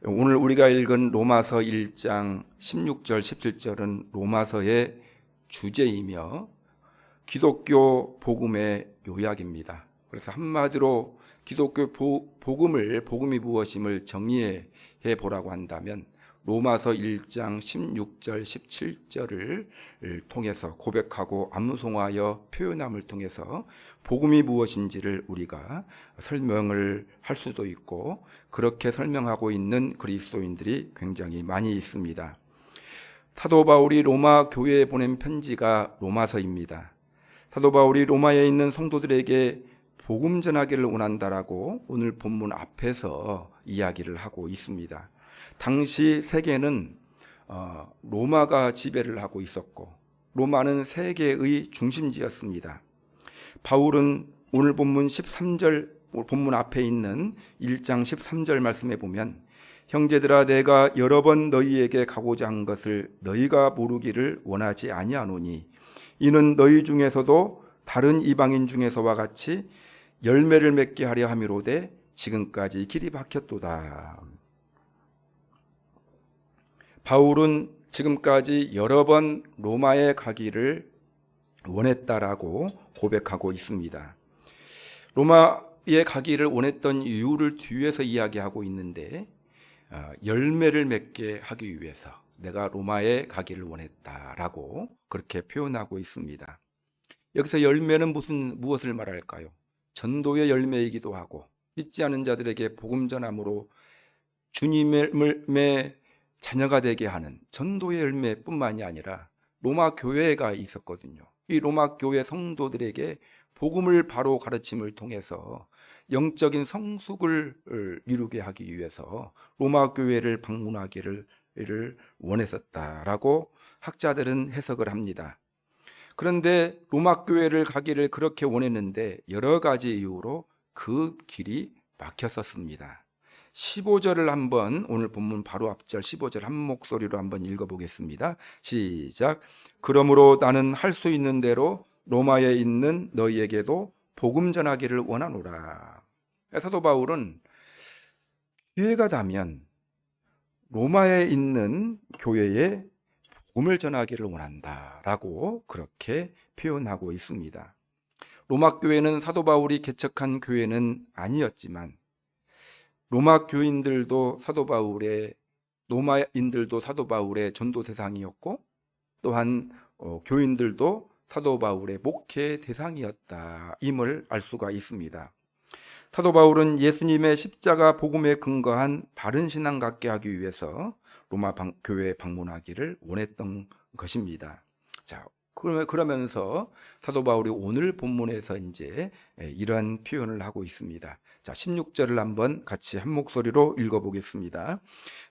오늘 우리가 읽은 로마서 1장 16절, 17절은 로마서의 주제이며 기독교 복음의 요약입니다. 그래서 한마디로 기독교 복음이 무엇임을 정리해 보라고 한다면 로마서 1장 16절, 17절을 통해서 고백하고 암송하여 표현함을 통해서 복음이 무엇인지를 우리가 설명을 할 수도 있고, 그렇게 설명하고 있는 그리스도인들이 굉장히 많이 있습니다. 사도 바울이 로마 교회에 보낸 편지가 로마서입니다. 사도 바울이 로마에 있는 성도들에게 복음 전하기를 원한다라고 오늘 본문 앞에서 이야기를 하고 있습니다. 당시 세계는 로마가 지배를 하고 있었고, 로마는 세계의 중심지였습니다. 바울은 오늘 본문 13절, 본문 앞에 있는 1장 13절 말씀에 보면, 형제들아, 내가 여러 번 너희에게 가고자 한 것을 너희가 모르기를 원하지 아니하노니 이는 너희 중에서도 다른 이방인 중에서와 같이 열매를 맺게 하려 함이로되 지금까지 길이 막혔도다. 바울은 지금까지 여러 번 로마에 가기를 원했다라고 고백하고 있습니다. 로마에 가기를 원했던 이유를 뒤에서 이야기하고 있는데, 열매를 맺게 하기 위해서 내가 로마에 가기를 원했다라고 그렇게 표현하고 있습니다. 여기서 열매는 무엇을 말할까요? 전도의 열매이기도 하고, 믿지 않은 자들에게 복음 전함으로 주님의 자녀가 되게 하는 전도의 열매뿐만이 아니라 로마 교회가 있었거든요. 이 로마 교회 성도들에게 복음을 바로 가르침을 통해서 영적인 성숙을 이루게 하기 위해서 로마 교회를 방문하기를 원했었다라고 학자들은 해석을 합니다. 그런데 로마 교회를 가기를 그렇게 원했는데 여러 가지 이유로 그 길이 막혔었습니다. 15절을 한번, 오늘 본문 바로 앞절 15절 한 목소리로 한번 읽어보겠습니다. 시작. 그러므로 나는 할 수 있는 대로 로마에 있는 너희에게도 복음 전하기를 원하노라. 사도 바울은 기회가 되면 로마에 있는 교회에 복음을 전하기를 원한다라고 그렇게 표현하고 있습니다. 로마 교회는 사도 바울이 개척한 교회는 아니었지만 로마인들도 사도 바울의 전도 대상이었고, 또한 교인들도 사도 바울의 목회 대상이었다 임을 알 수가 있습니다. 사도 바울은 예수님의 십자가 복음에 근거한 바른 신앙 갖게 하기 위해서 로마 교회에 방문하기를 원했던 것입니다. 자, 그러면서 사도 바울이 오늘 본문에서 이제 이러한 표현을 하고 있습니다. 자, 16절을 한번 같이 한 목소리로 읽어보겠습니다.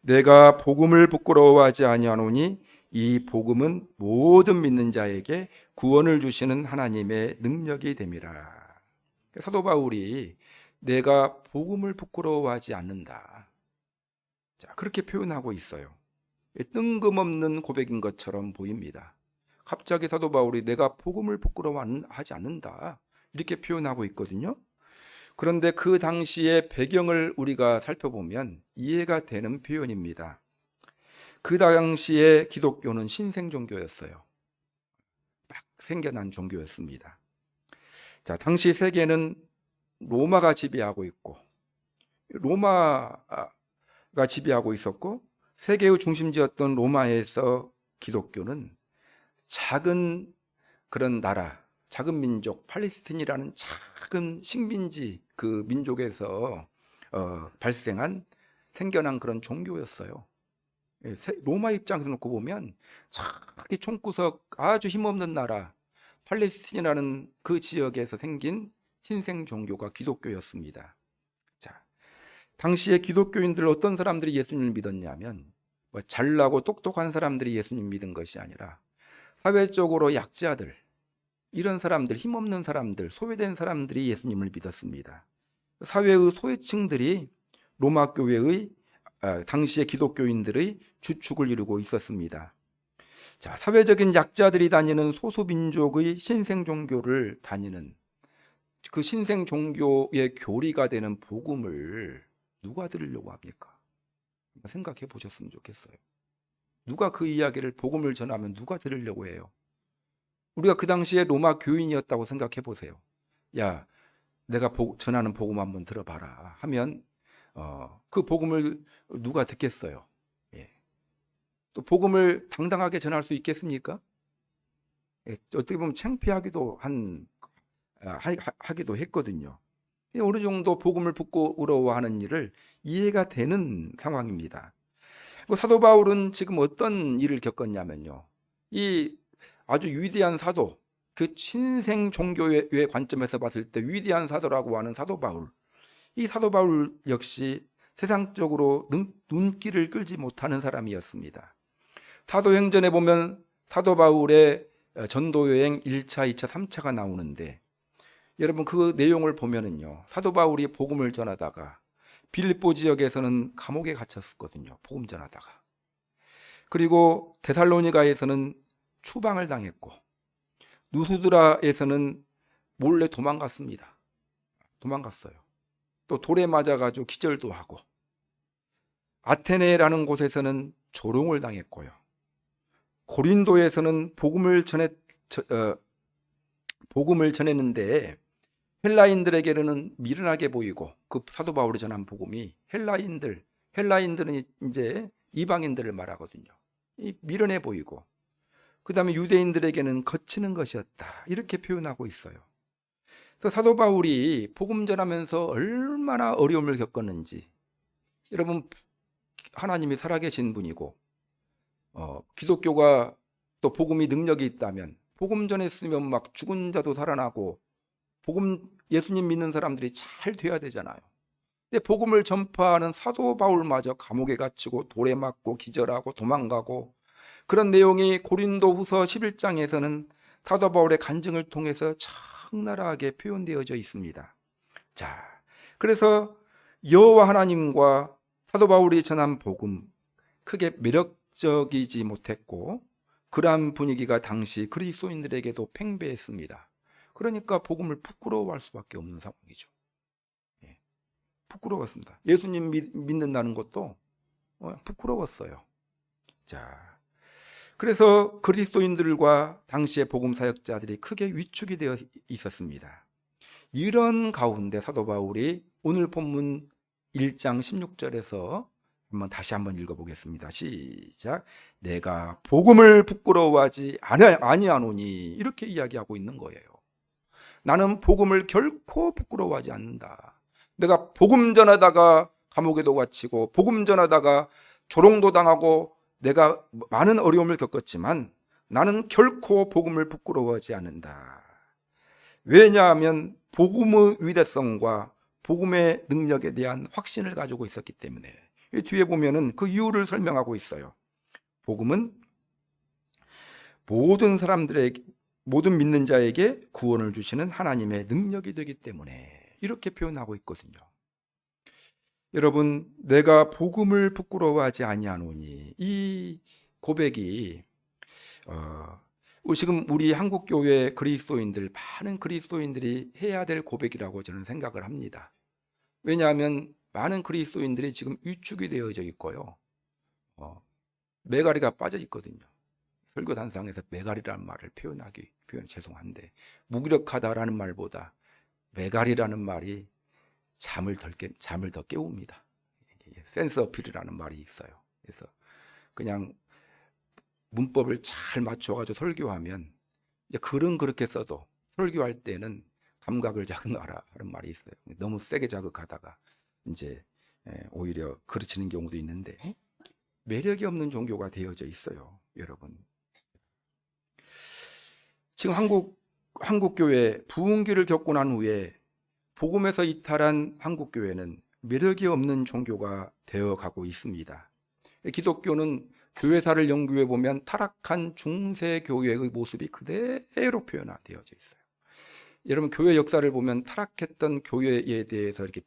내가 복음을 부끄러워하지 아니하노니 이 복음은 모든 믿는 자에게 구원을 주시는 하나님의 능력이 됨이라. 사도 바울이 내가 복음을 부끄러워하지 않는다, 자, 그렇게 표현하고 있어요. 뜬금없는 고백인 것처럼 보입니다. 갑자기 사도 바울이 내가 복음을 부끄러워하지 않는다 이렇게 표현하고 있거든요. 그런데 그 당시의 배경을 우리가 살펴보면 이해가 되는 표현입니다. 그 당시에 기독교는 신생 종교였어요. 막 생겨난 종교였습니다. 자, 당시 세계는 로마가 지배하고 있고, 로마가 지배하고 있었고, 세계의 중심지였던 로마에서 기독교는 작은 그런 나라, 작은 민족, 팔레스틴이라는 작은 식민지 그 민족에서 생겨난 그런 종교였어요. 로마 입장에서 놓고 보면 자기 총구석 아주 힘없는 나라 팔레스틴이라는 그 지역에서 생긴 신생 종교가 기독교였습니다. 자, 당시에 기독교인들 어떤 사람들이 예수님을 믿었냐면 잘나고 똑똑한 사람들이 예수님 믿은 것이 아니라 사회적으로 약자들, 이런 사람들, 힘없는 사람들, 소외된 사람들이 예수님을 믿었습니다. 사회의 소외층들이 로마 교회의 당시의 기독교인들의 주축을 이루고 있었습니다. 자, 사회적인 약자들이 다니는 소수민족의 신생 종교를 다니는 그 신생 종교의 교리가 되는 복음을 누가 들으려고 합니까? 생각해 보셨으면 좋겠어요. 누가 그 이야기를, 복음을 전하면 누가 들으려고 해요? 우리가 그 당시에 로마 교인이었다고 생각해 보세요. 야, 내가 전하는 복음 한번 들어봐라 하면 그 복음을 누가 듣겠어요? 예. 또 복음을 당당하게 전할 수 있겠습니까? 예. 어떻게 보면 창피하기도 하기도 했거든요. 어느 정도 복음을 부끄러워하는 일을 이해가 되는 상황입니다. 사도 바울은 지금 어떤 일을 겪었냐면요, 이 아주 위대한 사도, 그 신생 종교의 관점에서 봤을 때 위대한 사도라고 하는 사도 바울, 이 사도 바울 역시 세상적으로 눈길을 끌지 못하는 사람이었습니다. 사도행전에 보면 사도 바울의 전도여행 1차, 2차, 3차가 나오는데, 여러분 그 내용을 보면은요, 사도 바울이 복음을 전하다가 빌립보 지역에서는 감옥에 갇혔었거든요. 복음 전하다가. 그리고 데살로니가에서는 추방을 당했고, 누스드라에서는 몰래 도망갔습니다. 도망갔어요. 또 돌에 맞아가지고 기절도 하고, 아테네라는 곳에서는 조롱을 당했고요. 고린도에서는 복음을 전했는데 헬라인들에게는 미련하게 보이고, 그 사도 바울이 전한 복음이 헬라인들은 이제 이방인들을 말하거든요. 미련해 보이고, 그 다음에 유대인들에게는 거치는 것이었다, 이렇게 표현하고 있어요. 그래서 사도 바울이 복음 전하면서 얼마나 어려움을 겪었는지, 여러분 하나님이 살아계신 분이고 기독교가 또 복음이 능력이 있다면 복음 전했으면 막 죽은 자도 살아나고 예수님 믿는 사람들이 잘 돼야 되잖아요. 근데 복음을 전파하는 사도 바울마저 감옥에 갇히고 돌에 맞고 기절하고 도망가고, 그런 내용이 고린도후서 11장에서는 사도 바울의 간증을 통해서 적나라하게 표현되어져 있습니다. 자, 그래서 여호와 하나님과 사도 바울이 전한 복음, 크게 매력적이지 못했고, 그러한 분위기가 당시 그리스도인들에게도 팽배했습니다. 그러니까 복음을 부끄러워할 수밖에 없는 상황이죠. 예, 부끄러웠습니다. 예수님 믿는다는 것도 부끄러웠어요. 자, 그래서 그리스도인들과 당시의 복음 사역자들이 크게 위축이 되어 있었습니다. 이런 가운데 사도 바울이 오늘 본문 1장 16절에서 다시 한번 읽어보겠습니다. 시작. 내가 복음을 부끄러워하지 아니하노니, 이렇게 이야기하고 있는 거예요. 나는 복음을 결코 부끄러워하지 않는다. 내가 복음 전하다가 감옥에도 갇히고 복음 전하다가 조롱도 당하고 내가 많은 어려움을 겪었지만 나는 결코 복음을 부끄러워하지 않는다. 왜냐하면 복음의 위대성과 복음의 능력에 대한 확신을 가지고 있었기 때문에. 뒤에 보면은 그 이유를 설명하고 있어요. 복음은 모든 믿는 자에게 구원을 주시는 하나님의 능력이 되기 때문에, 이렇게 표현하고 있거든요. 여러분, 내가 복음을 부끄러워하지 아니하노니, 이 고백이 지금 우리 한국교회 그리스도인들, 많은 그리스도인들이 해야 될 고백이라고 저는 생각을 합니다. 왜냐하면 많은 그리스도인들이 지금 위축이 되어져 있고요, 매가리가 빠져 있거든요. 설교단상에서 매가리라는 말을 표현 죄송한데, 무기력하다라는 말보다 매가리라는 말이 잠을 더 깨웁니다. 센스 어필이라는 말이 있어요. 그래서 그냥 문법을 잘 맞춰가지고 설교하면, 이제 글은 그렇게 써도 설교할 때는 감각을 자극하라 하는 말이 있어요. 너무 세게 자극하다가 이제 오히려 그르치는 경우도 있는데, 매력이 없는 종교가 되어져 있어요, 여러분. 지금 한국교회 부흥기를 겪고 난 후에 복음에서 이탈한 한국교회는 매력이 없는 종교가 되어가고 있습니다. 기독교는 교회사를 연구해 보면 타락한 중세교회의 모습이 그대로 표현되어져 있어요. 여러분, 교회 역사를 보면 타락했던 교회에 대해서 이렇게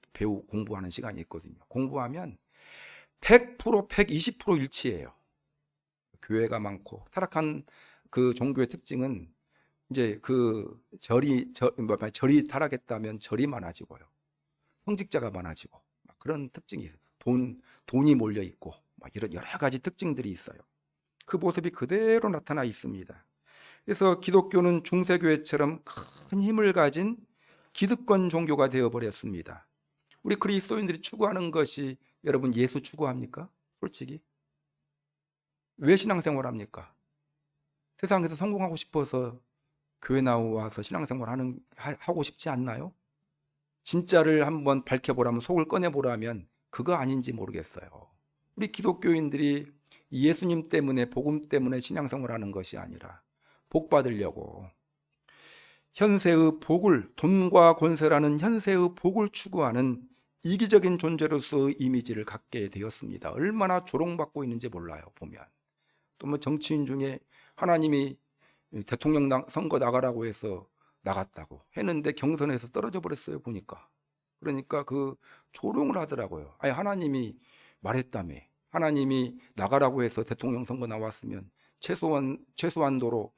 공부하는 시간이 있거든요. 공부하면 100%, 120% 일치해요. 교회가 많고 타락한 그 종교의 특징은 이제 그 절이 타락했다면 절이 많아지고요, 성직자가 많아지고 그런 특징이 있어요. 돈이 몰려 있고 이런 여러 가지 특징들이 있어요. 그 모습이 그대로 나타나 있습니다. 그래서 기독교는 중세교회처럼 큰 힘을 가진 기득권 종교가 되어버렸습니다. 우리 그리스도인들이 추구하는 것이 여러분 예수 추구합니까? 솔직히 왜 신앙생활 합니까? 세상에서 성공하고 싶어서 교회 나와서 신앙생활 하고 싶지 않나요? 진짜를 한번 밝혀보라면, 속을 꺼내보라면 그거 아닌지 모르겠어요. 우리 기독교인들이 예수님 때문에, 복음 때문에 신앙생활 하는 것이 아니라 복 받으려고 현세의 복을, 돈과 권세라는 현세의 복을 추구하는 이기적인 존재로서의 이미지를 갖게 되었습니다. 얼마나 조롱받고 있는지 몰라요. 보면 또 뭐 정치인 중에 하나님이 대통령 선거 나가라고 해서 나갔다고 했는데 경선에서 떨어져 버렸어요. 보니까. 그러니까 그 조롱을 하더라고요. 아니, 하나님이 말했다며, 하나님이 나가라고 해서 대통령 선거 나왔으면 최소한도로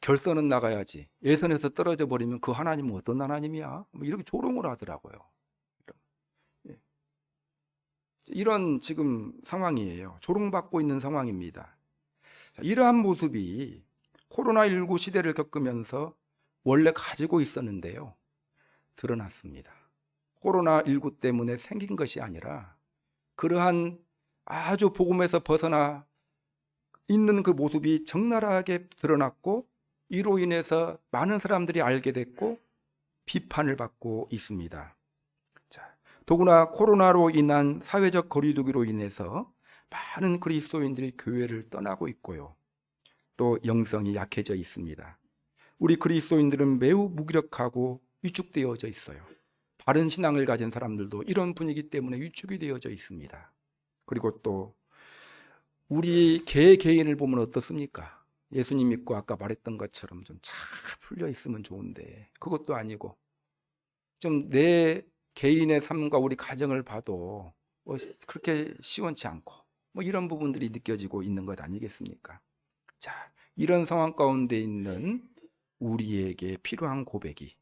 결선은 나가야지, 예선에서 떨어져 버리면 그 하나님은 어떤 하나님이야? 뭐 이렇게 조롱을 하더라고요. 이런 지금 상황이에요. 조롱받고 있는 상황입니다. 이러한 모습이 코로나19 시대를 겪으면서 원래 가지고 있었는데요, 드러났습니다. 코로나19 때문에 생긴 것이 아니라 그러한 아주 복음에서 벗어나 있는 그 모습이 적나라하게 드러났고, 이로 인해서 많은 사람들이 알게 됐고 비판을 받고 있습니다. 자, 더구나 코로나로 인한 사회적 거리두기로 인해서 많은 그리스도인들이 교회를 떠나고 있고요, 또 영성이 약해져 있습니다. 우리 그리스도인들은 매우 무기력하고 위축되어져 있어요. 바른 신앙을 가진 사람들도 이런 분위기 때문에 위축이 되어져 있습니다. 그리고 또 우리 개인을 보면 어떻습니까? 예수님 믿고 아까 말했던 것처럼 좀 잘 풀려 있으면 좋은데 그것도 아니고, 좀 내 개인의 삶과 우리 가정을 봐도 뭐 그렇게 시원치 않고 뭐 이런 부분들이 느껴지고 있는 것 아니겠습니까? 자, 이런 상황 가운데 있는 우리에게 필요한 고백이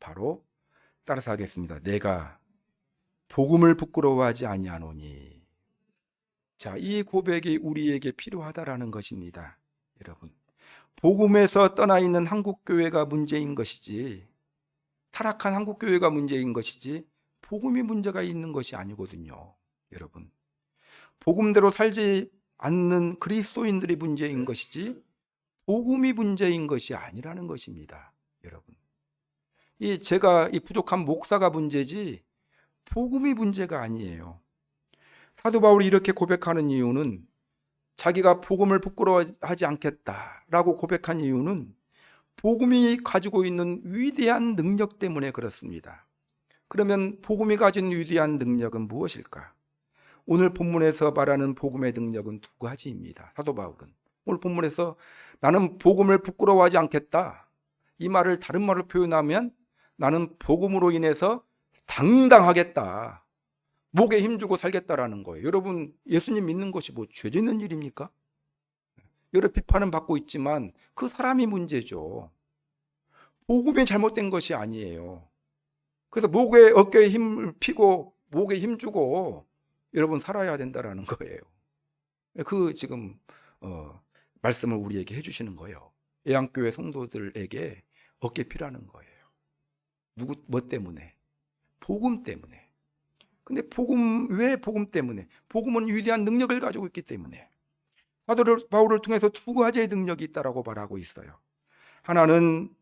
바로, 따라서 하겠습니다. 내가 복음을 부끄러워하지 아니하노니. 자, 이 고백이 우리에게 필요하다라는 것입니다. 여러분, 복음에서 떠나 있는 한국교회가 문제인 것이지, 타락한 한국교회가 문제인 것이지 복음이 문제가 있는 것이 아니거든요. 여러분, 복음대로 살지 않는 그리스도인들이 문제인 것이지 복음이 문제인 것이 아니라는 것입니다. 여러분, 제가 부족한 목사가 문제지 복음이 문제가 아니에요. 사도 바울이 이렇게 고백하는 이유는, 자기가 복음을 부끄러워하지 않겠다라고 고백한 이유는 복음이 가지고 있는 위대한 능력 때문에 그렇습니다. 그러면 복음이 가진 위대한 능력은 무엇일까? 오늘 본문에서 말하는 복음의 능력은 두 가지입니다. 사도 바울은 오늘 본문에서 나는 복음을 부끄러워하지 않겠다, 이 말을 다른 말로 표현하면 나는 복음으로 인해서 당당하겠다, 목에 힘주고 살겠다라는 거예요. 여러분, 예수님 믿는 것이 뭐 죄 짓는 일입니까? 여러 비판은 받고 있지만 그 사람이 문제죠. 복음이 잘못된 것이 아니에요. 그래서 어깨에 힘을 피고 목에 힘주고 여러분 살아야 된다라는 거예요. 그 지금 말씀을 우리에게 해주시는 거예요. 예양교회 성도들에게 어깨 피라는 거예요. 뭐 때문에? 복음 때문에. 근데 왜 복음 때문에? 복음은 위대한 능력을 가지고 있기 때문에. 사도 바울을 통해서 두 가지의 능력이 있다라고 말하고 있어요. 하나는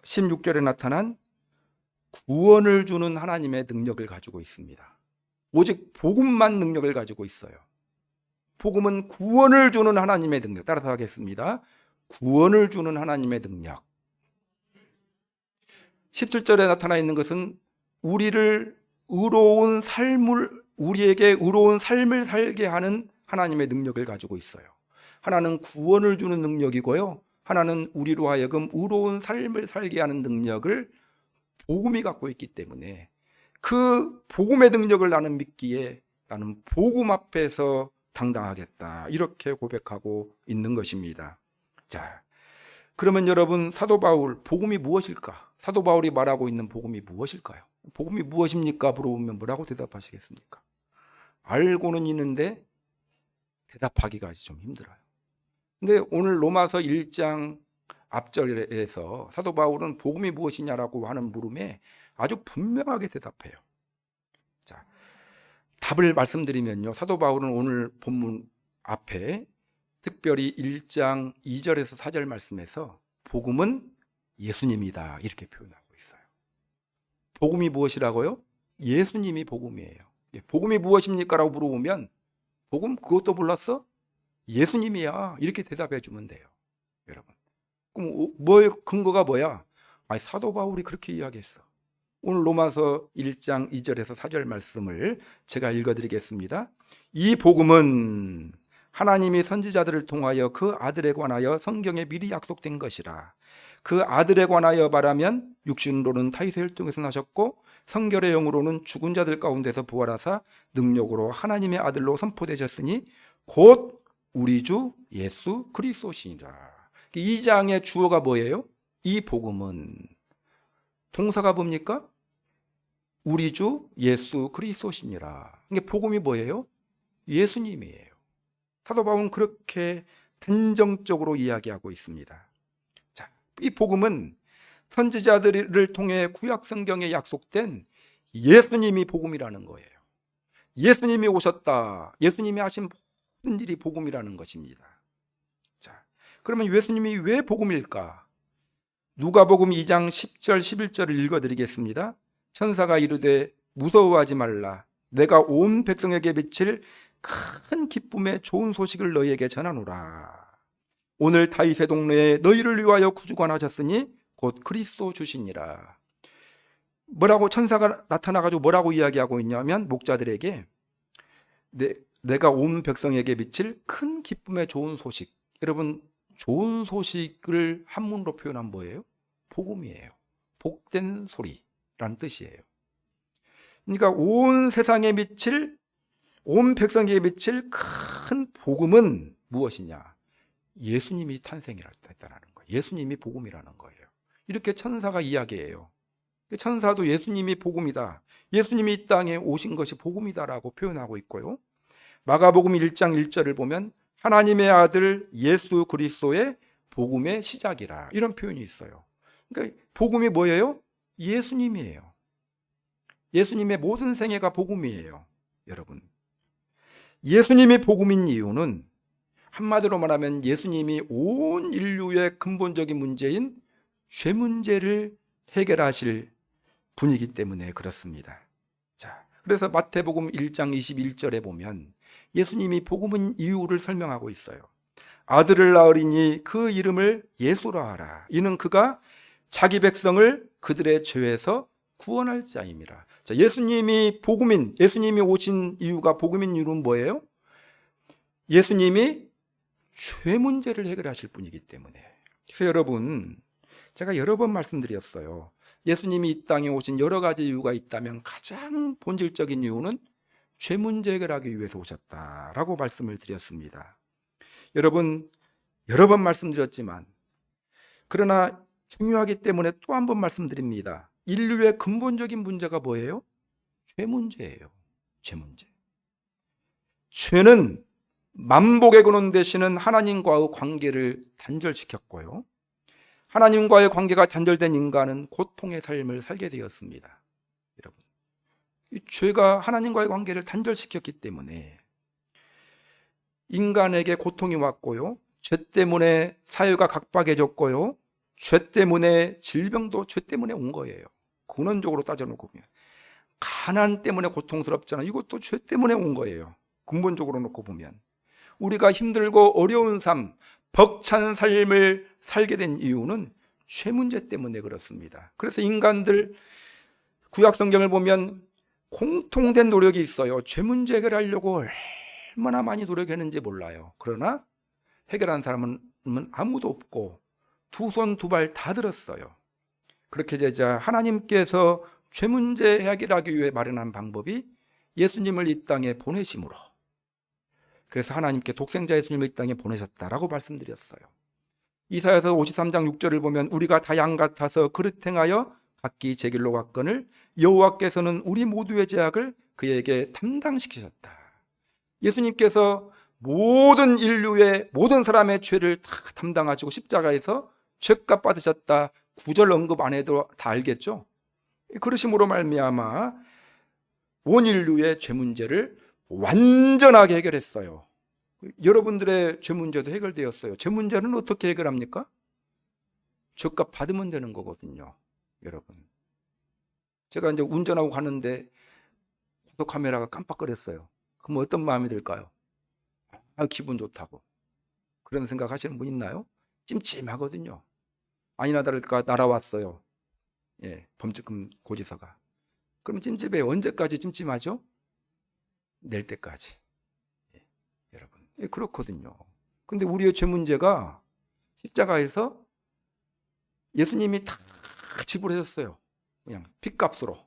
16절에 나타난 구원을 주는 하나님의 능력을 가지고 있습니다. 오직 복음만 능력을 가지고 있어요. 복음은 구원을 주는 하나님의 능력. 따라서 하겠습니다. 구원을 주는 하나님의 능력. 17절에 나타나 있는 것은 우리에게 의로운 삶을 살게 하는 하나님의 능력을 가지고 있어요. 하나는 구원을 주는 능력이고요, 하나는 우리로 하여금 의로운 삶을 살게 하는 능력을 복음이 갖고 있기 때문에, 그 복음의 능력을 나는 믿기에 나는 복음 앞에서 당당하겠다, 이렇게 고백하고 있는 것입니다. 자, 그러면 여러분, 사도 바울, 복음이 무엇일까? 사도 바울이 말하고 있는 복음이 무엇일까요? 복음이 무엇입니까? 물어보면 뭐라고 대답하시겠습니까? 알고는 있는데 대답하기가 좀 힘들어요. 근데 오늘 로마서 1장 앞절에서 사도 바울은 복음이 무엇이냐라고 하는 물음에 아주 분명하게 대답해요. 자, 답을 말씀드리면요, 사도 바울은 오늘 본문 앞에 특별히 1장 2절에서 4절 말씀에서 복음은 예수님이다 이렇게 표현하고 있어요. 복음이 무엇이라고요? 예수님이 복음이에요. 복음이 무엇입니까? 라고 물어보면 복음 그것도 몰랐어? 예수님이야 이렇게 대답해 주면 돼요. 여러분, 그럼 근거가 뭐야? 사도 바울이 그렇게 이야기했어. 오늘 로마서 1장 2절에서 4절 말씀을 제가 읽어드리겠습니다. 이 복음은 하나님이 선지자들을 통하여 그 아들에 관하여 성경에 미리 약속된 것이라. 그 아들에 관하여 말하면 육신으로는 다윗의 혈통에서 나셨고 성결의 영으로는 죽은 자들 가운데서 부활하사 능력으로 하나님의 아들로 선포되셨으니 곧 우리 주 예수 그리스도시니라. 이 장의 주어가 뭐예요? 이 복음은 동사가 뭡니까? 우리 주 예수 그리스도시니라. 이게 복음이 뭐예요? 예수님이에요. 사도 바울은 그렇게 단정적으로 이야기하고 있습니다. 자, 이 복음은 선지자들을 통해 구약 성경에 약속된 예수님이 복음이라는 거예요. 예수님이 오셨다. 예수님이 하신 모든 일이 복음이라는 것입니다. 자, 그러면 예수님이 왜 복음일까? 누가복음 2장 10절 11절을 읽어드리겠습니다. 천사가 이르되 무서워하지 말라. 내가 온 백성에게 미칠 큰 기쁨의 좋은 소식을 너희에게 전하노라. 오늘 다윗의 동네에 너희를 위하여 구주가 나셨으니 곧 그리스도 주시니라. 뭐라고 천사가 나타나가지고 뭐라고 이야기하고 있냐면 목자들에게 내가 온 백성에게 미칠 큰 기쁨의 좋은 소식. 여러분, 좋은 소식을 한문으로 표현한 뭐예요? 복음이에요. 복된 소리라는 뜻이에요. 그러니까 온 세상에 미칠, 온 백성에게 미칠 큰 복음은 무엇이냐? 예수님이 탄생했다는 거예요. 예수님이 복음이라는 거예요. 이렇게 천사가 이야기해요. 천사도 예수님이 복음이다. 예수님이 이 땅에 오신 것이 복음이다라고 표현하고 있고요. 마가복음 1장 1절을 보면 하나님의 아들 예수 그리스도의 복음의 시작이라 이런 표현이 있어요. 그러니까 복음이 뭐예요? 예수님이에요. 예수님의 모든 생애가 복음이에요. 여러분, 예수님이 복음인 이유는 한마디로 말하면 예수님이 온 인류의 근본적인 문제인 죄 문제를 해결하실 분이기 때문에 그렇습니다. 자, 그래서 마태복음 1장 21절에 보면 예수님이 복음인 이유를 설명하고 있어요. 아들을 낳으리니 그 이름을 예수라 하라. 이는 그가 자기 백성을 그들의 죄에서 구원할 자임이라. 자, 예수님이 복음인, 예수님이 오신 이유가 복음인 이유는 뭐예요? 예수님이 죄 문제를 해결하실 분이기 때문에. 그래서 여러분, 제가 여러 번 말씀드렸어요. 예수님이 이 땅에 오신 여러 가지 이유가 있다면 가장 본질적인 이유는 죄 문제 해결하기 위해서 오셨다라고 말씀을 드렸습니다. 여러분, 여러 번 말씀드렸지만 그러나 중요하기 때문에 또 한 번 말씀드립니다. 인류의 근본적인 문제가 뭐예요? 죄 문제예요. 죄 문제. 죄는 만복의 근원 되시는 하나님과의 관계를 단절시켰고요. 하나님과의 관계가 단절된 인간은 고통의 삶을 살게 되었습니다. 여러분, 이 죄가 하나님과의 관계를 단절시켰기 때문에 인간에게 고통이 왔고요. 죄 때문에 사회가 각박해졌고요. 죄 때문에 질병도 죄 때문에 온 거예요. 근원적으로 따져놓고 보면 가난 때문에 고통스럽잖아요. 이것도 죄 때문에 온 거예요. 근본적으로 놓고 보면 우리가 힘들고 어려운 삶, 벅찬 삶을 살게 된 이유는 죄 문제 때문에 그렇습니다. 그래서 인간들 구약 성경을 보면 공통된 노력이 있어요. 죄 문제 해결하려고 얼마나 많이 노력했는지 몰라요. 그러나 해결한 사람은 아무도 없고 두 손 두 발 다 들었어요. 그렇게 되자 하나님께서 죄 문제 해결하기 위해 마련한 방법이 예수님을 이 땅에 보내심으로, 그래서 하나님께 독생자 예수님을 이 땅에 보내셨다라고 말씀드렸어요. 이사야서 53장 6절을 보면 우리가 다 양 같아서 그릇 행하여 각기 제 길로 갔거늘 여호와께서는 우리 모두의 죄악을 그에게 담당시키셨다. 예수님께서 모든 인류의 모든 사람의 죄를 다 담당하시고 십자가에서 죄값 받으셨다. 구절 언급 안 해도 다 알겠죠? 그러심으로 말미암아 온 인류의 죄 문제를 완전하게 해결했어요. 여러분들의 죄 문제도 해결되었어요. 죄 문제는 어떻게 해결합니까? 죄값 받으면 되는 거거든요, 여러분. 제가 이제 운전하고 가는데 고속 카메라가 깜빡거렸어요. 그럼 어떤 마음이 들까요? 아, 기분 좋다고. 그런 생각 하시는 분 있나요? 찜찜하거든요. 아니나 다를까 날아왔어요. 예, 범죄금 고지서가. 그럼 찜찜해. 언제까지 찜찜하죠? 낼 때까지. 예, 여러분. 예, 그렇거든요. 근데 우리의 죄 문제가 십자가에서 예수님이 다 지불하셨어요. 그냥 핏값으로.